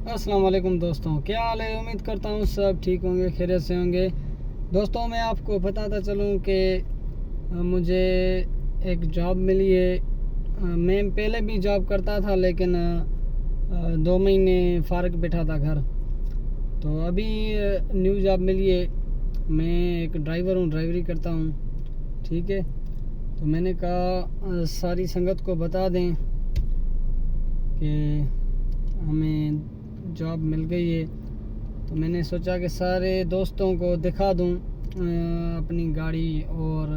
अस्सलाम वालेकुम दोस्तों, क्या हाल है। उम्मीद करता हूँ सब ठीक होंगे, खैरियत से होंगे। दोस्तों, मैं आपको बताता चलूँ कि मुझे एक जॉब मिली है। मैं पहले भी जॉब करता था, लेकिन 2 महीने फ़ारग बैठा था घर। तो अभी न्यू जॉब मिली है। मैं एक ड्राइवर हूँ, ड्राइवरी करता हूँ। ठीक है, तो मैंने कहा सारी संगत को बता दें कि हमें जॉब मिल गई है। तो मैंने सोचा कि सारे दोस्तों को दिखा दूं अपनी गाड़ी और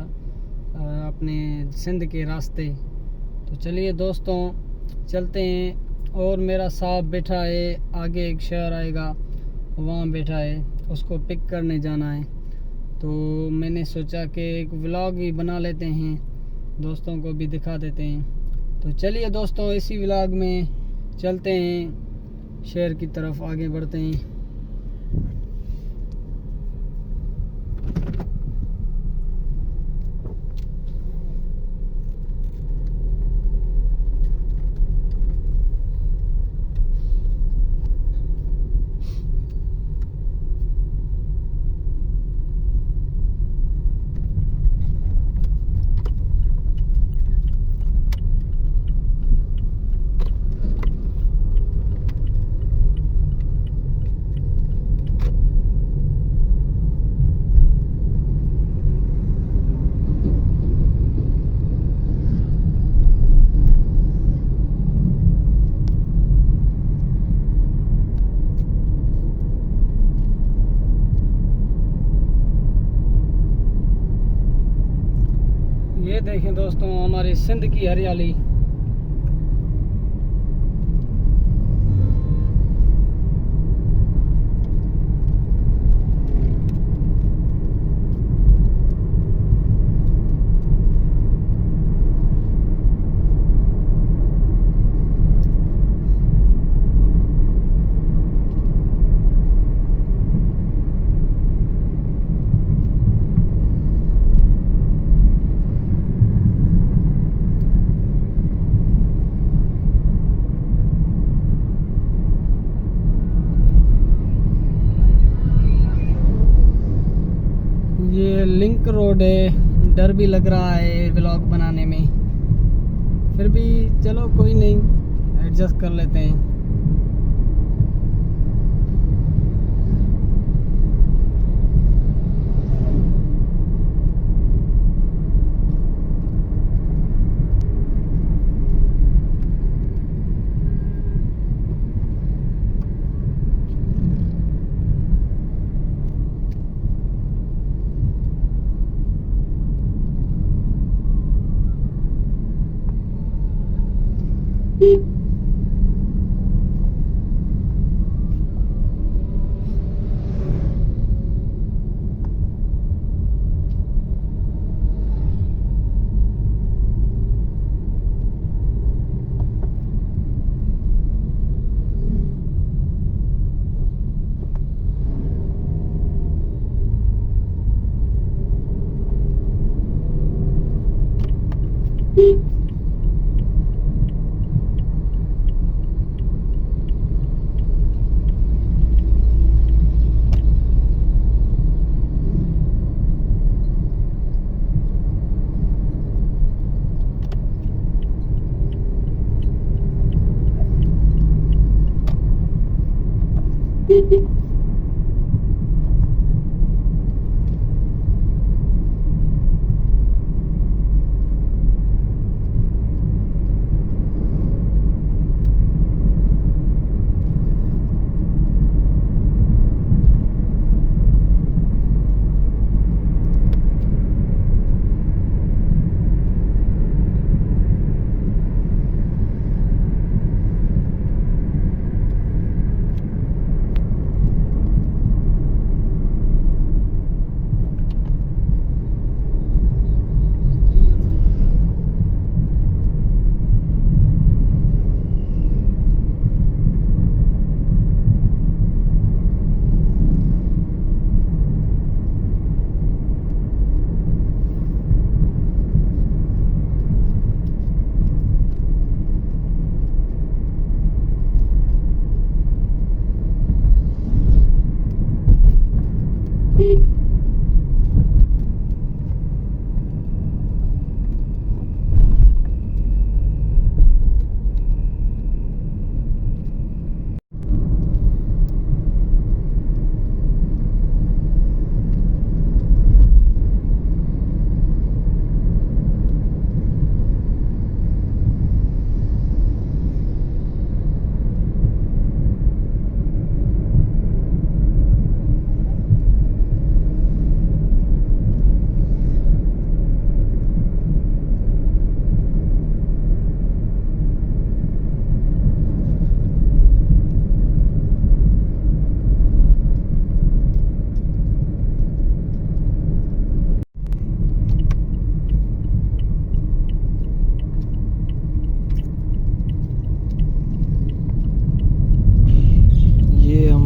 अपने सिंध के रास्ते। तो चलिए दोस्तों, चलते हैं। और मेरा साहब बैठा है, आगे एक शहर आएगा, वहाँ बैठा है, उसको पिक करने जाना है। तो मैंने सोचा कि एक व्लॉग ही बना लेते हैं, दोस्तों को भी दिखा देते हैं। तो चलिए दोस्तों, इसी व्लॉग में चलते हैं, शहर की तरफ आगे बढ़ते हैं। ये देखें दोस्तों, हमारे सिंध की हरियाली। ये लिंक रोड है, डर भी लग रहा है व्लॉग बनाने में, फिर भी चलो कोई नहीं, एडजस्ट कर लेते हैं।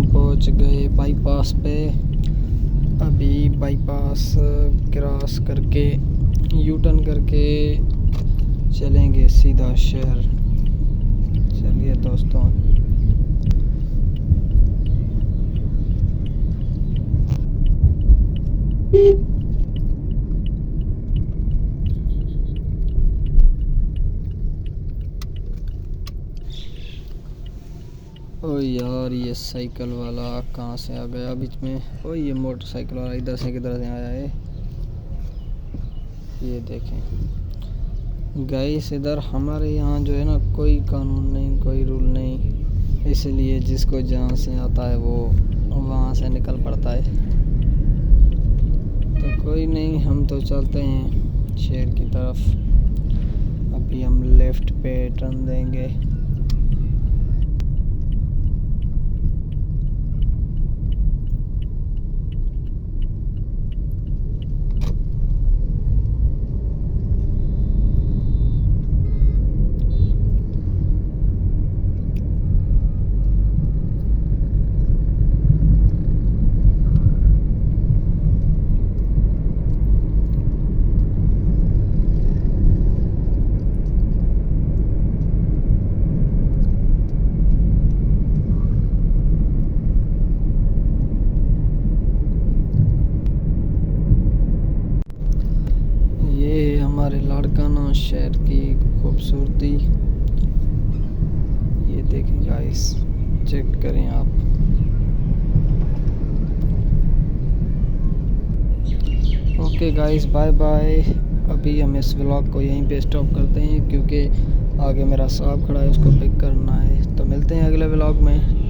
पहुंच गए बाईपास पे। अभी बाईपास क्रॉस करके यू टर्न करके चलेंगे सीधा शहर। चलिए दोस्तों, ओ यार ये साइकिल वाला कहाँ से आ गया बीच में। ओ ये मोटरसाइकिल वाला इधर से किधर से आया है। ये देखें गाइस, इधर हमारे यहाँ जो है ना कोई कानून नहीं, कोई रूल नहीं, इसलिए जिसको जहाँ से आता है वो वहाँ से निकल पड़ता है। तो कोई नहीं, हम तो चलते हैं शहर की तरफ। अभी हम लेफ़्ट पे टर्न देंगे। हमारे लाड़काना शहर की खूबसूरती ये देखें गाइस, चेक करें आप। Okay guys, bye bye. अभी हम इस व्लॉग को यहीं पे स्टॉप करते हैं क्योंकि आगे मेरा साहब खड़ा है, उसको पिक करना है। तो मिलते हैं अगले व्लॉग में।